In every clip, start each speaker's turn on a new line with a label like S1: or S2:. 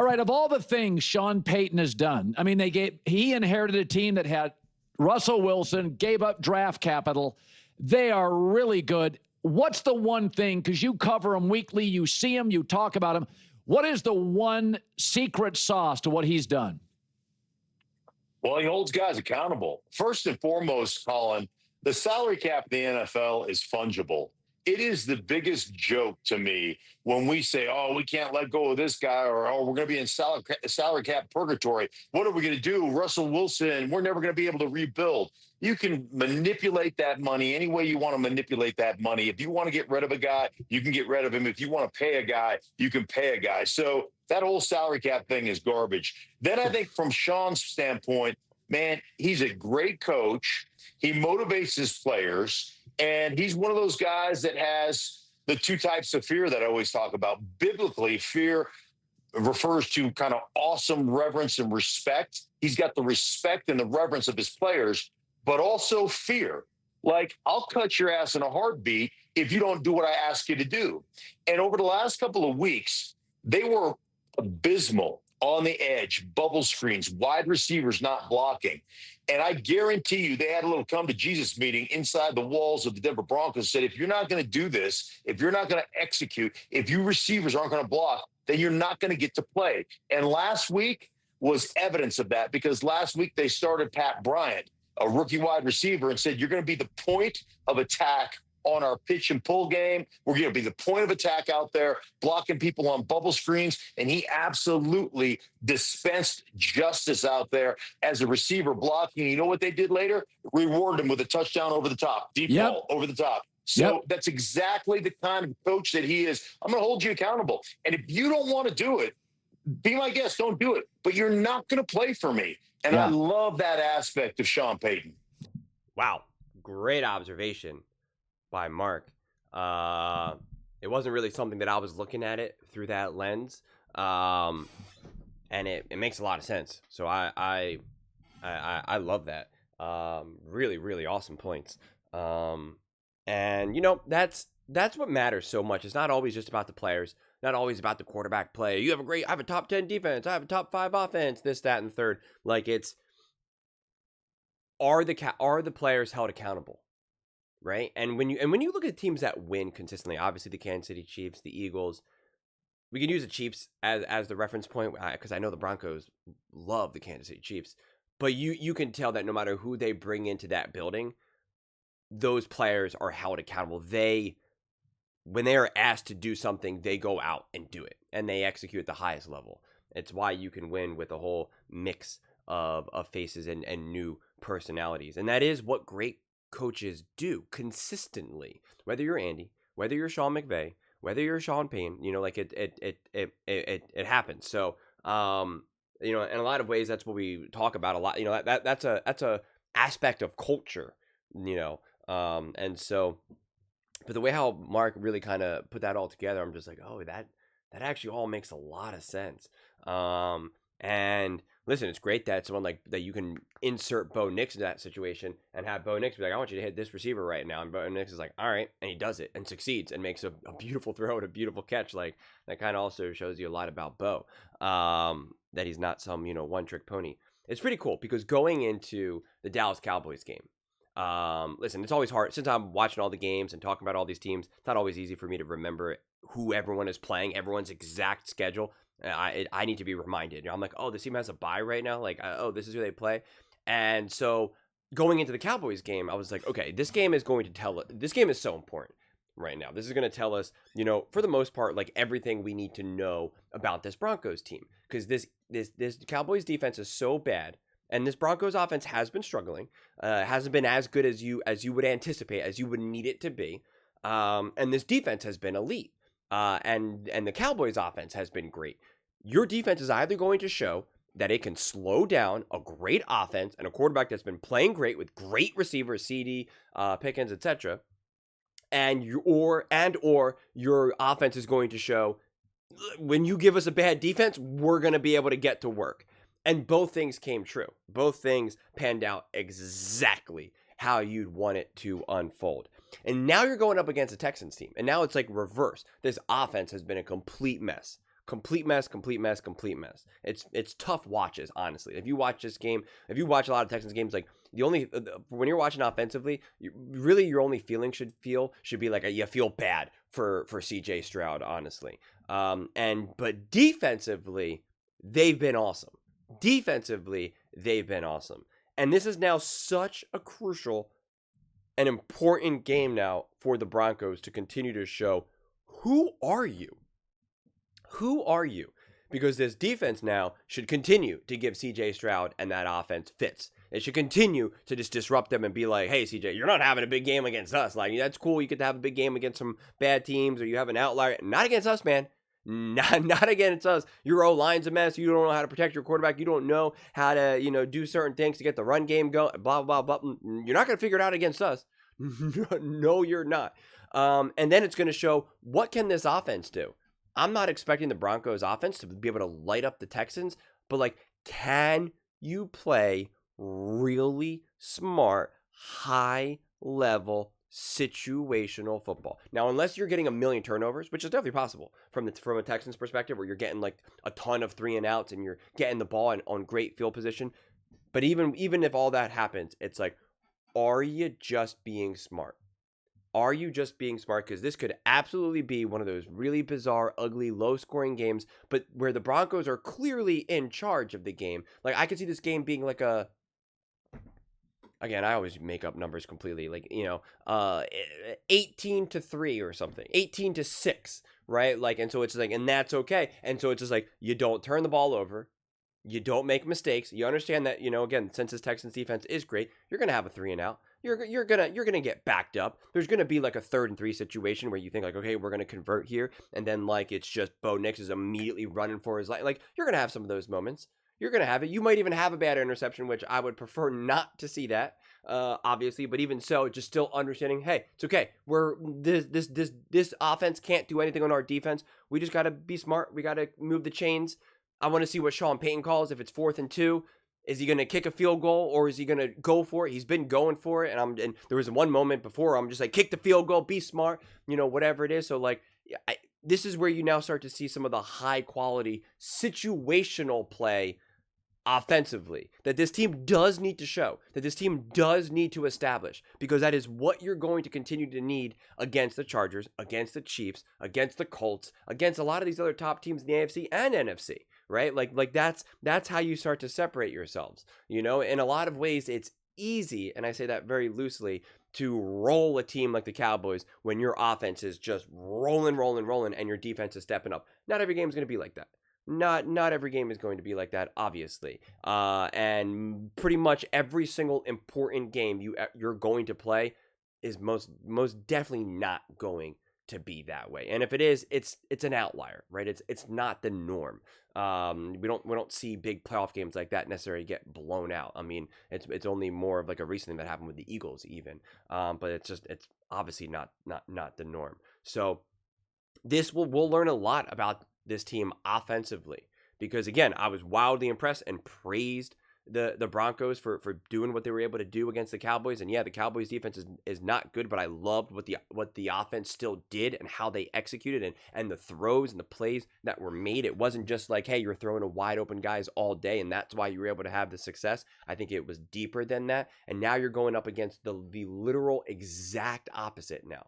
S1: All right, of all the things Sean Payton has done, I mean, he inherited a team that had Russell Wilson, gave up draft capital. They are really good. What's the one thing, because you cover them weekly, you see them, you talk about them. What is the one secret sauce to what he's done?
S2: Well, he holds guys accountable. First and foremost, Colin, the salary cap in the NFL is fungible. It is the biggest joke to me when we say, oh, we can't let go of this guy, or oh, we're going to be in salary cap purgatory. What are we going to do? Russell Wilson, we're never going to be able to rebuild. You can manipulate that money any way you want to manipulate that money. If you want to get rid of a guy, you can get rid of him. If you want to pay a guy, you can pay a guy. So that whole salary cap thing is garbage. Then I think from Sean's standpoint, man, he's a great coach. He motivates his players. And he's one of those guys that has the two types of fear that I always talk about. Biblically, fear refers to kind of awesome reverence and respect. He's got the respect and the reverence of his players, but also fear. Like, I'll cut your ass in a heartbeat if you don't do what I ask you to do. And over the last couple of weeks, they were abysmal on the edge, bubble screens, wide receivers not blocking. And I guarantee you they had a little come to Jesus meeting inside the walls of the Denver Broncos, said, if you're not going to do this, if you're not going to execute, if you receivers aren't going to block, then you're not going to get to play. And last week was evidence of that, because last week they started Pat Bryant, a rookie wide receiver, and said, you're going to be the point of attack on our pitch and pull game. We're going to be the point of attack out there, blocking people on bubble screens. And he absolutely dispensed justice out there as a receiver blocking. You know what they did later? Rewarded him with a touchdown over the top, deep ball over the top. So that's exactly the kind of coach that he is. I'm going to hold you accountable. And if you don't want to do it, be my guest, don't do it. But you're not going to play for me. And I love that aspect of Sean Payton.
S3: Wow. Great observation by Mark. It wasn't really something that I was looking at it through that lens, and it makes a lot of sense. So I love that. Really, really awesome points. And you know, that's what matters so much. It's not always just about the players, not always about the quarterback play. I have a top 10 defense, I have a top 5 offense, this, that, and third. Like, it's are the players held accountable? Right. And when you look at teams that win consistently, obviously the Kansas City Chiefs, the Eagles, we can use the Chiefs as the reference point, because I know the Broncos love the Kansas City Chiefs, but you can tell that no matter who they bring into that building, those players are held accountable. When they are asked to do something, they go out and do it, and they execute at the highest level. It's why you can win with a whole mix of faces and new personalities. And that is what great coaches do consistently, whether you're Andy, whether you're Sean McVay, whether you're Sean Payne, you know, like it happens. So, you know, in a lot of ways, that's what we talk about a lot. You know, that's a aspect of culture, you know. And so, but the way how Mark really kind of put that all together, I'm just like, oh, that actually all makes a lot of sense. And listen, it's great that someone like that, you can insert Bo Nix into that situation and have Bo Nix be like, I want you to hit this receiver right now. And Bo Nix is like, all right. And he does it and succeeds and makes a beautiful throw and a beautiful catch. Like, that kind of also shows you a lot about Bo, that he's not some, you know, one trick pony. It's pretty cool because going into the Dallas Cowboys game, listen, it's always hard since I'm watching all the games and talking about all these teams. It's not always easy for me to remember who everyone is playing, everyone's exact schedule. I need to be reminded. I'm like, oh, this team has a bye right now. Like, oh, this is who they play. And so going into the Cowboys game, I was like, okay, this game is going to tell us. This game is so important right now. This is going to tell us, you know, for the most part, like everything we need to know about this Broncos team, because this Cowboys defense is so bad, and this Broncos offense has been struggling. Hasn't been as good as you would anticipate, as you would need it to be. And this defense has been elite. And the Cowboys offense has been great. Your defense is either going to show that it can slow down a great offense and a quarterback that's been playing great with great receivers, CD, Pickens, etc., or your offense is going to show, when you give us a bad defense, we're going to be able to get to work. And both things came true. Both things panned out exactly how you'd want it to unfold. And now you're going up against a Texans team. And now it's like reverse. This offense has been a complete mess. Complete mess. It's tough watches, honestly. If you watch this game, if you watch a lot of Texans games, like when you're watching offensively, really your only feeling should be like you feel bad for CJ Stroud, honestly. But defensively, they've been awesome. And this is now such a crucial and important game now for the Broncos to continue to show, who are you? Who are you? Because this defense now should continue to give CJ Stroud and that offense fits. It should continue to just disrupt them and be like, hey, CJ, you're not having a big game against us. Like, that's cool. You get to have a big game against some bad teams, or you have an outlier. Not against us, man. Not against us. Your O-line's a mess. You don't know how to protect your quarterback. You don't know how to, do certain things to get the run game going. Blah, blah, blah. You're not going to figure it out against us. No, you're not. And then it's going to show, what can this offense do? I'm not expecting the Broncos offense to be able to light up the Texans, but like, can you play really smart, high-level situational football? Now, unless you're getting a million turnovers, which is definitely possible from a Texans perspective, where you're getting like a ton of 3-and-outs and you're getting the ball on great field position. But even if all that happens, it's like, are you just being smart? Are you just being smart? Because this could absolutely be one of those really bizarre, ugly, low-scoring games, but where the Broncos are clearly in charge of the game. Like, I could see this game being like a... Again, I always make up numbers completely. Like, 18-3 or something. 18-6, right? Like, and so it's like, and that's okay. And so it's just like, you don't turn the ball over. You don't make mistakes. You understand that, again, since this Texans defense is great, you're going to have a 3-and-out. You're gonna get backed up. There's gonna be like a 3rd-and-3 situation where you think like, okay, we're gonna convert here, and then like it's just Bo Nix is immediately running for his life. Like, you're gonna have some of those moments. You're gonna have it. You might even have a bad interception, which I would prefer not to see that, obviously. But even so, just still understanding, hey, it's okay. This offense can't do anything on our defense. We just gotta be smart. We gotta move the chains. I want to see what Sean Payton calls if it's 4th and 2. Is he going to kick a field goal, or is he going to go for it? He's been going for it, and there was one moment before I'm just like, kick the field goal, be smart, whatever it is. So like, this is where you now start to see some of the high quality situational play offensively that this team does need to show, that this team does need to establish, because that is what you're going to continue to need against the Chargers, against the Chiefs, against the Colts, against a lot of these other top teams in the AFC and NFC. Right? Like that's how you start to separate yourselves. In a lot of ways, it's easy, and I say that very loosely, to roll a team like the Cowboys when your offense is just rolling, and your defense is stepping up. Not every game is going to be like that. Not every game is going to be like that, obviously. And pretty much every single important game you're going to play is most definitely not going to be that way. And if it is, it's an outlier, right? It's not the norm. We don't see big playoff games like that necessarily get blown out. I mean, it's only more of like a recent thing that happened with the Eagles even. But it's obviously not the norm. So we'll learn a lot about this team offensively, because again, I was wildly impressed and praised the Broncos for doing what they were able to do against the Cowboys. And yeah, the Cowboys defense is not good, but I loved what the offense still did and how they executed and the throws and the plays that were made. It wasn't just like, hey, you're throwing to wide open guys all day and that's why you were able to have the success. I think it was deeper than that. And now you're going up against the literal exact opposite now.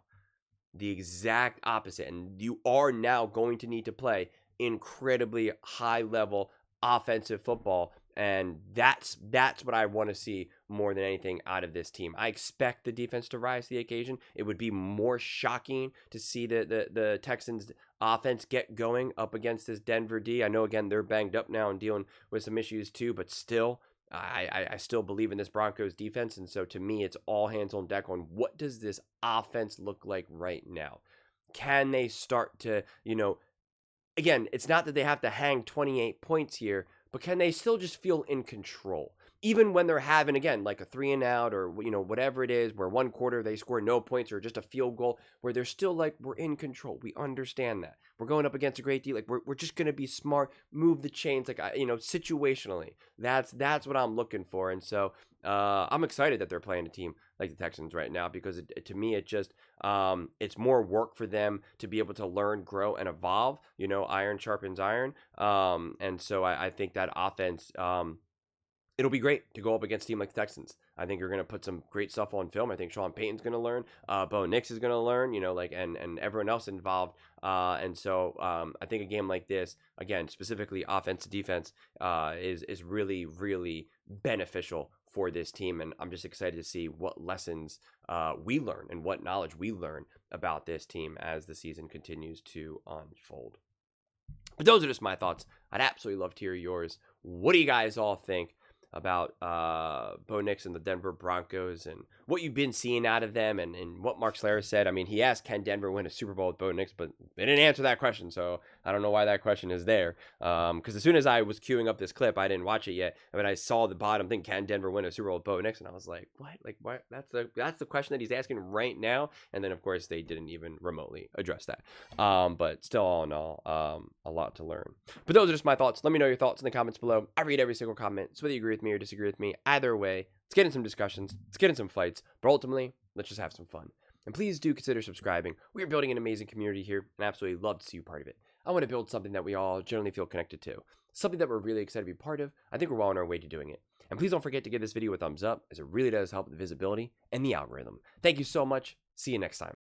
S3: The exact opposite. And you are now going to need to play incredibly high level offensive football. And that's what I want to see more than anything out of this team. I expect the defense to rise to the occasion. It would be more shocking to see the Texans offense get going up against this Denver D. I know, again, they're banged up now and dealing with some issues too, but still, I still believe in this Broncos defense. And so to me, it's all hands on deck on what does this offense look like right now? Can they start to, again, it's not that they have to hang 28 points here, but can they still just feel in control? even when they're having, again, like a 3-and-out or, whatever it is, where one quarter they score no points or just a field goal, where they're still like, we're in control. We understand that. We're going up against a great deal. Like, we're just going to be smart, move the chains, like, situationally. That's what I'm looking for. And so I'm excited that they're playing a team like the Texans right now, because to me, it just, it's more work for them to be able to learn, grow, and evolve. Iron sharpens iron. And so I think that offense, it'll be great to go up against a team like the Texans. I think you're going to put some great stuff on film. I think Sean Payton's going to learn. Bo Nix is going to learn, and everyone else involved. And so I think a game like this, again, specifically offense to defense, is really, really beneficial for this team. And I'm just excited to see what lessons we learn and what knowledge we learn about this team as the season continues to unfold. But those are just my thoughts. I'd absolutely love to hear yours. What do you guys all think about Bo Nix and the Denver Broncos and what you've been seeing out of them, and what Mark Schlereth said? I mean, he asked, can Denver win a Super Bowl with Bo Nix, but they didn't answer that question, so I don't know why that question is there. Because as soon as I was queuing up this clip, I didn't watch it yet, but I saw the bottom thing, can Denver win a Super Bowl with Bo Nix? And I was like, what? Like, what? That's the question that he's asking right now. And then, of course, they didn't even remotely address that. But still, all in all, a lot to learn. But those are just my thoughts. Let me know your thoughts in the comments below. I read every single comment, so whether you agree with me or disagree with me, either way, let's get in some discussions, let's get in some fights, but ultimately, let's just have some fun. And please do consider subscribing. We are building an amazing community here, and I absolutely love to see you part of it. I want to build something that we all generally feel connected to, something that we're really excited to be part of. I think we're well on our way to doing it. And please don't forget to give this video a thumbs up, as it really does help the visibility and the algorithm. Thank you so much. See you next time.